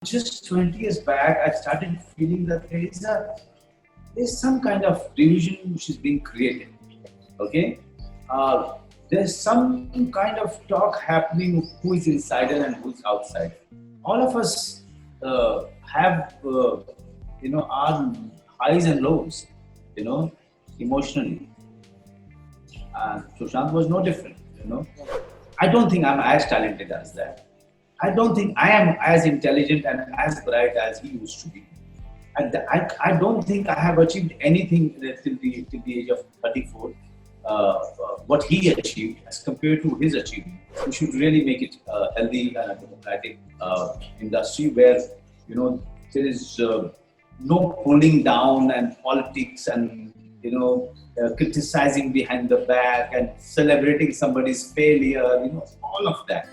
just 20 years back, I started feeling that there's some kind of delusion which is being created. Okay, uh, there's some kind of talk happening. Who is insider and who's outside? All of us have our highs and lows. You know, emotionally. Sushant was no different. I don't think I'm as talented as that. I don't think I am as intelligent and as bright as he used to be. And I don't think I have achieved anything till the age of 34. What he achieved as compared to his achievement. We should really make it a healthy and a democratic industry where there is no pulling down and politics and criticizing behind the back and celebrating somebody's failure. All of that.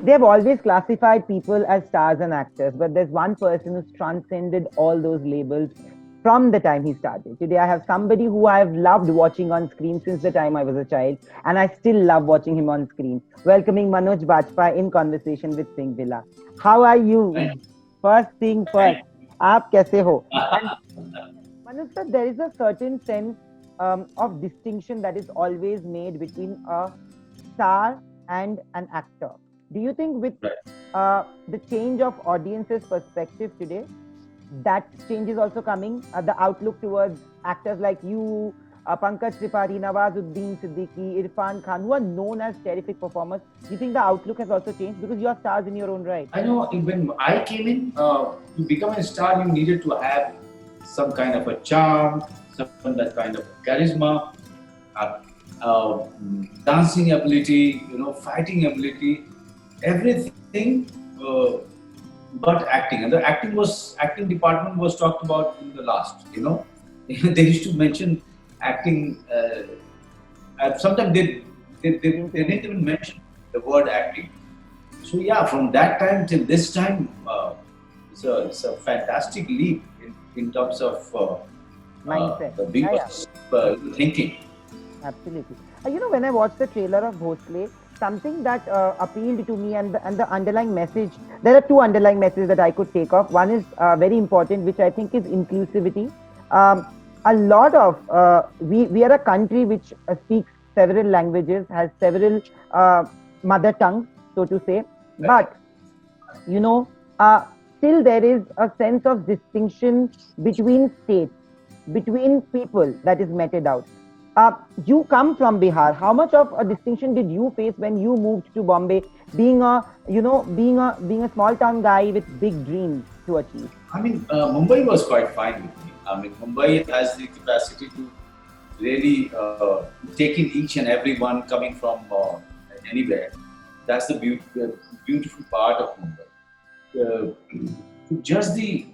They have always classified people as stars and actors, but there's one person who's transcended all those labels from the time he started. Today, I have somebody who I've loved watching on screen since the time I was a child, and I still love watching him on screen. Welcoming Manoj Bajpayee in conversation with Singh Villa. How are you? First thing first, aap kaise ho? And Manoj sir, there is a certain sense of distinction that is always made between a star and an actor. Do you think with the change of audience's perspective today, that change is also coming? The outlook towards actors like you, Pankaj Tripathi, Nawazuddin Siddiqui, Irfan Khan, who are known as terrific performers. Do you think the outlook has also changed? Because you are stars in your own right. I know when I came in, to become a star, you needed to have some kind of a charm, some that kind of charisma, dancing ability, fighting ability, everything but acting. And the acting department was talked about in the last. They used to mention acting. Sometimes they didn't even mention the word acting. So yeah, from that time till this time, it's a fantastic leap in terms of mindset, the viewers thinking. Absolutely. When I watched the trailer of Bhonsle, something that appealed to me and the underlying message, there are two underlying messages that I could take off. One is very important, which I think is inclusivity. A lot of, we are a country which speaks several languages, has several mother tongues, so to say. But, still there is a sense of distinction between states, between people that is meted out. You come from Bihar. How much of a distinction did you face when you moved to Bombay, being a small town guy with big dreams to achieve? I mean, Mumbai was quite fine with me. I mean, Mumbai has the capacity to really take in each and every one coming from anywhere. That's the beautiful part of Mumbai. Just the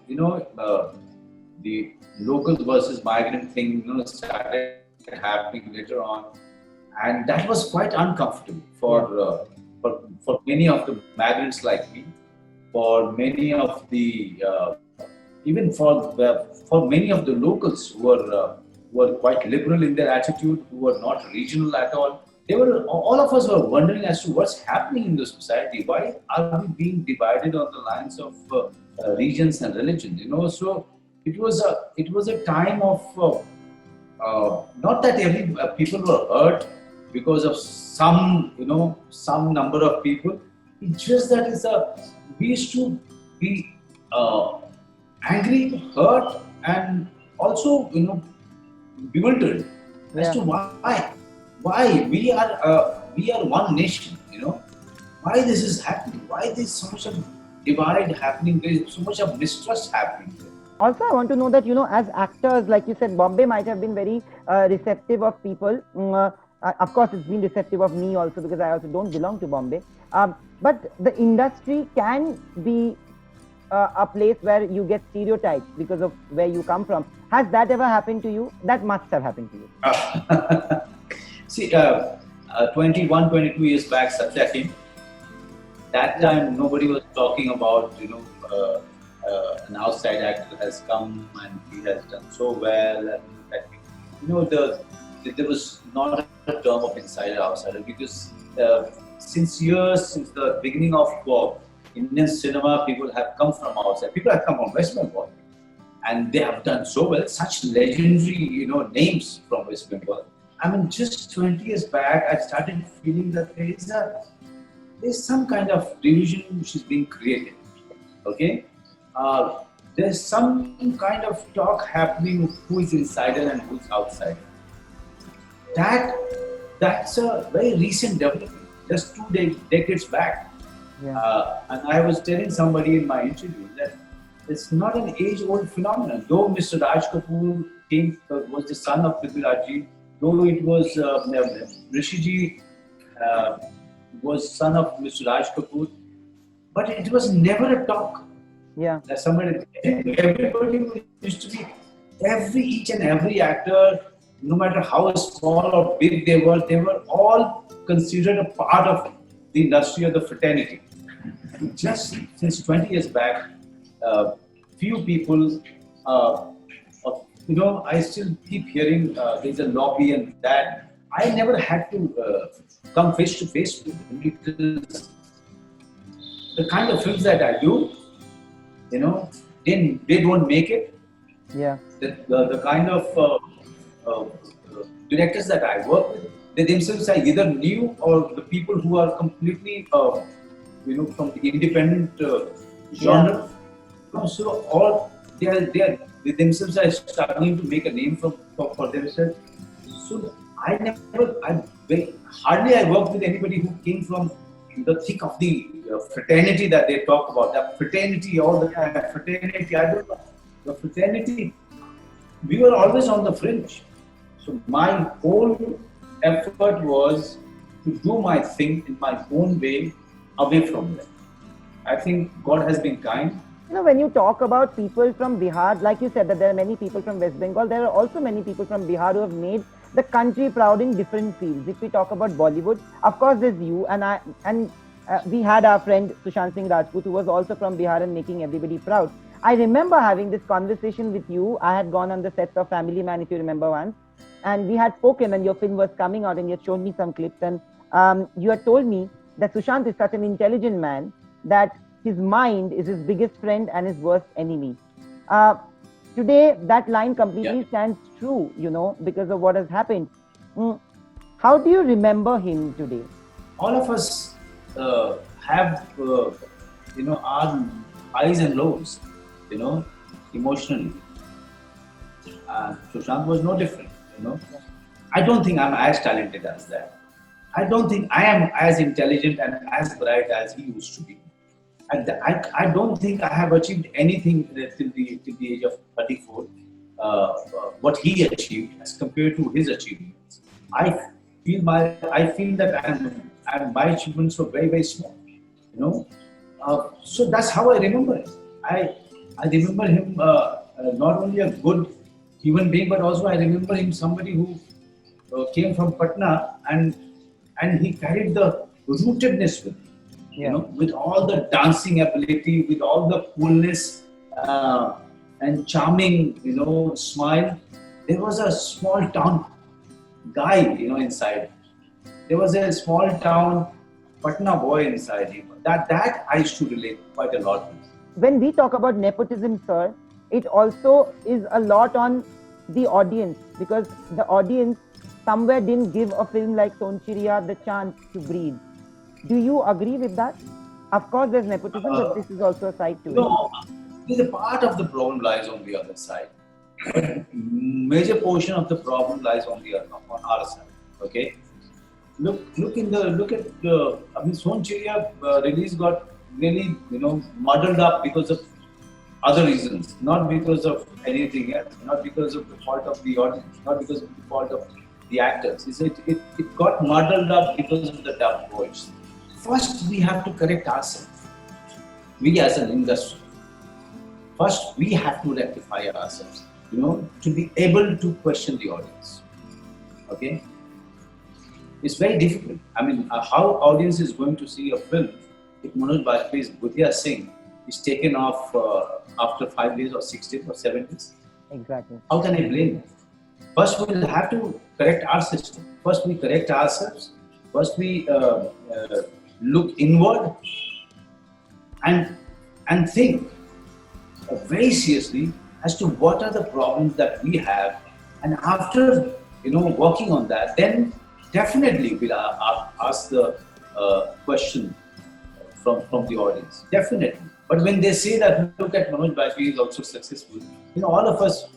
local versus migrant thing, started happening later on, and that was quite uncomfortable for many of the migrants like me, for many of the even for many of the locals who were quite liberal in their attitude, who were not regional at all. All of us were wondering as to what's happening in the society. Why are we being divided on the lines of regions and religions? So it was a time of not that every people were hurt because of some number of people. It's just that we used to be angry, hurt, and also bewildered as to why we are one nation. Why this is happening? Why there's so much of divide happening? There's so much of mistrust happening. Also, I want to know that, as actors, like you said, Bombay might have been very receptive of people. Of course, it's been receptive of me also, because I also don't belong to Bombay. But the industry can be a place where you get stereotyped because of where you come from. Has that ever happened to you? That must have happened to you. See, 21, 22 years back, Satya came. That time, nobody was talking about, an outside actor has come and he has done so well. And there was not a term of insider outsider, because since years, since the beginning of Indian cinema, people have come from outside. People have come from West Bengal, and they have done so well. Such legendary, names from West Bengal. I mean, just 20 years back, I started feeling that there's some kind of division which is being created. Okay, there's some kind of talk happening of who is insider and who's outsider. That's a very recent development, just two decades back. Yeah. And I was telling somebody in my interview that it's not an age-old phenomenon. Though Mr. Raj Kapoor was the son of Prithviraj, though it was Rishiji was son of Mr. Raj Kapoor, but it was never a talk. Yeah. Everybody used to be, each and every actor, no matter how small or big they were all considered a part of the industry or the fraternity. Just since 20 years back, few people, I still keep hearing there's a lobby and that. I never had to come face to face with them because the kind of films that I do, they don't make it. Yeah. The kind of directors that I work with, they themselves are either new or the people who are completely, from the independent genre. Yeah. So all they themselves are struggling to make a name for themselves. So hardly I worked with anybody who came from the thick of the fraternity that they talk about. That fraternity, all the time, fraternity. I don't know. The fraternity. We were always on the fringe. So my whole effort was to do my thing in my own way, away from them. I think God has been kind. When you talk about people from Bihar, like you said that there are many people from West Bengal, there are also many people from Bihar who have made the country proud in different fields. If we talk about Bollywood, of course there's you and we had our friend Sushant Singh Rajput, who was also from Bihar and making everybody proud. I remember having this conversation with you. I had gone on the sets of Family Man, if you remember once, and we had spoken and your film was coming out and you had shown me some clips and you had told me that Sushant is such an intelligent man that his mind is his biggest friend and his worst enemy. Today, that line completely stands true, because of what has happened. How do you remember him today? All of us have, our highs and lows, emotionally. Sushant was no different, I don't think I'm as talented as that. I don't think I am as intelligent and as bright as he used to be. And I don't think I have achieved anything till the age of 34, what he achieved as compared to his achievements. I feel that my achievements were very, very small, so that's how I remember him. I remember him not only a good human being, but also I remember him somebody who came from Patna and he carried the rootedness with him. With all the dancing ability, with all the coolness and charming, smile. There was a small town guy, inside. There was a small town Patna boy inside him. That I used to relate quite a lot with. When we talk about nepotism, sir, it also is a lot on the audience, because the audience somewhere didn't give a film like Sonchiriya the chance to breathe. Do you agree with that? Of course, there's nepotism, but this is also a side to it. No, the part of the problem lies on the other side. Major portion of the problem lies on our side. Okay, look at the. Sonchiriya release got really muddled up because of other reasons, not because of anything else, not because of the fault of the audience, not because of the fault of the actors. It got muddled up because of the dub voice. First, we have to correct ourselves. We as an industry. First, we have to rectify ourselves, to be able to question the audience. Okay? It's very difficult. How audience is going to see a film if Manoj Bajpayee's Budhya Singh is taken off after 5 days or 6 days or 7 days? Exactly. How can I blame them? First, we will have to correct our system. First, we correct ourselves. First, we look inward and think very seriously as to what are the problems that we have, and after working on that, then definitely we'll ask the question from the audience, definitely. But when they say that, look at Manoj Bajpayee is also successful, all of us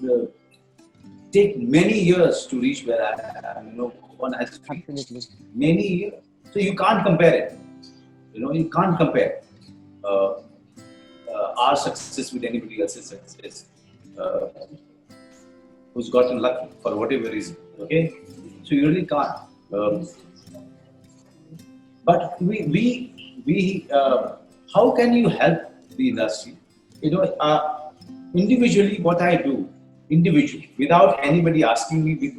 take many years to reach where I am. One has reached many years, so you can't compare it. You can't compare our success with anybody else's success who's gotten lucky for whatever reason. Okay, so you really can't. But we how can you help the industry? Individually, what I do individually without anybody asking me,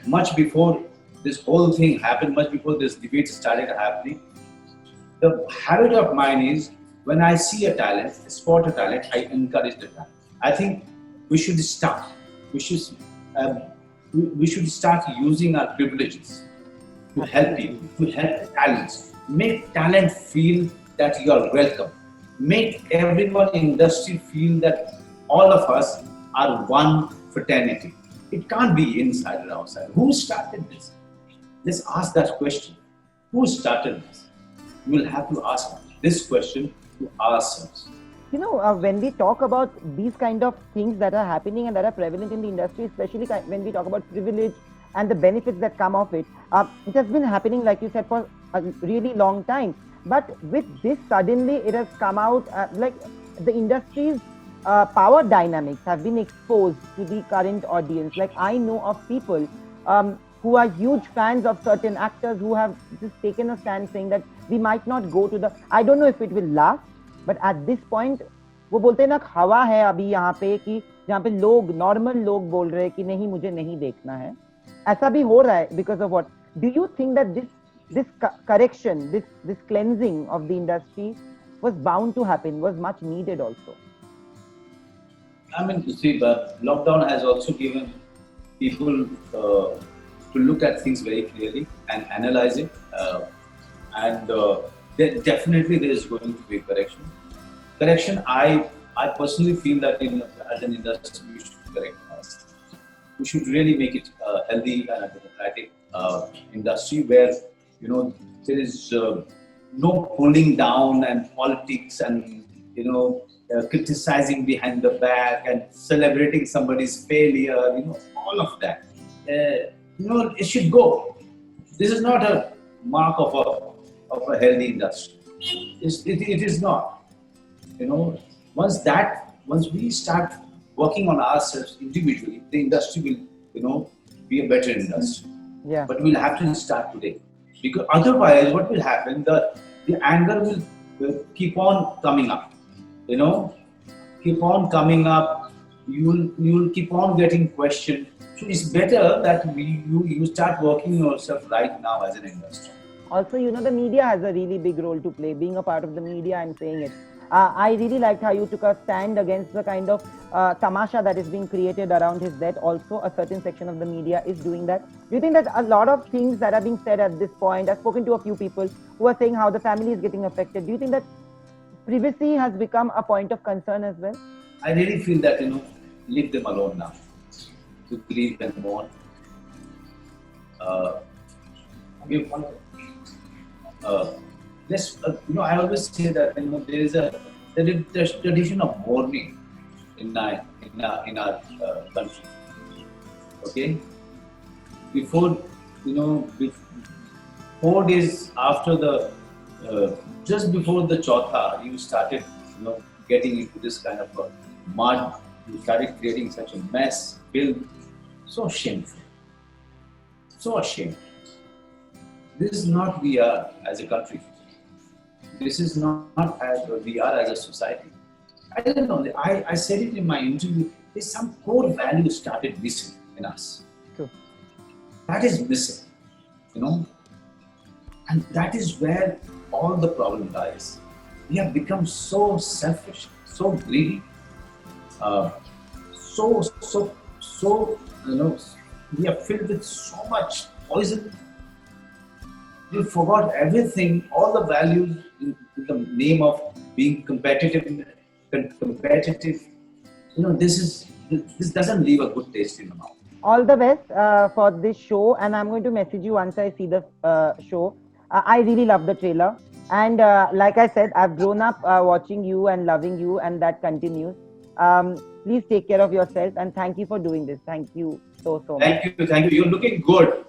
much before this whole thing happened, much before this debate started happening, the habit of mine is when I see a talent, spot a talent, I encourage the talent. I think we should start. We should start using our privileges to help people, to help talents. Make talent feel that you are welcome. Make everyone in the industry feel that all of us are one fraternity. It can't be inside or outside. Who started this? Let's ask that question. Who started this? We will have to ask this question to ourselves. When we talk about these kind of things that are happening and that are prevalent in the industry, especially when we talk about privilege and the benefits that come of it, it has been happening, like you said, for a really long time. But with this, suddenly it has come out like the industry's power dynamics have been exposed to the current audience. Like I know of people who are huge fans of certain actors who have just taken a stand saying that we might not go to the, I don't know if it will last, but at this point वो बोलते हैं ना, हवा है अभी यहाँ पे कि जहाँ पे नॉर्मल लोग बोल रहे हैं कि नहीं, मुझे नहीं देखना है. ऐसा भी हो रहा है because of what? Do you think that this correction, this cleansing of the industry was bound to happen, was much needed also? I mean, you see, but lockdown has also given people to look at things very clearly and analyze it. Definitely there is going to be correction. I personally feel that as an industry we should correct us. We should really make it a healthy and a democratic industry where there is no pulling down and politics and criticizing behind the back and celebrating somebody's failure. All of that. It should go. This is not a mark of a healthy industry. It is not. Once we start working on ourselves individually, the industry will, be a better industry. Yeah. But we'll have to start today, because otherwise, what will happen? The anger will keep on coming up. Keep on coming up. You'll keep on getting questioned. So it's better that you start working yourself right now as an industry. Also, the media has a really big role to play. Being a part of the media, I'm saying it. I really liked how you took a stand against the kind of tamasha that is being created around his death. Also, a certain section of the media is doing that. Do you think that a lot of things that are being said at this point, I've spoken to a few people who are saying how the family is getting affected. Do you think that privacy has become a point of concern as well? I really feel that, leave them alone now. To grieve and mourn. I always say that there is a tradition of mourning in our country. Okay, before 4 days after just before the Chautha, you started getting into this kind of mud. You started creating such a mess, filth, so shameful, so ashamed. This is not we are as a country. This is not as we are as a society. I don't know. I said it in my interview. There's some core value started missing in us. True. That is missing, and that is where all the problem lies. We have become so selfish, so greedy, we are filled with so much poison. you forgot everything, all the values in the name of being competitive. Competitive. This doesn't leave a good taste in the mouth. All the best for this show, and I'm going to message you once I see the show. I really love the trailer, and like I said, I've grown up watching you and loving you, and that continues. Please take care of yourself, and thank you for doing this. Thank you so much. Thank you. You're looking good.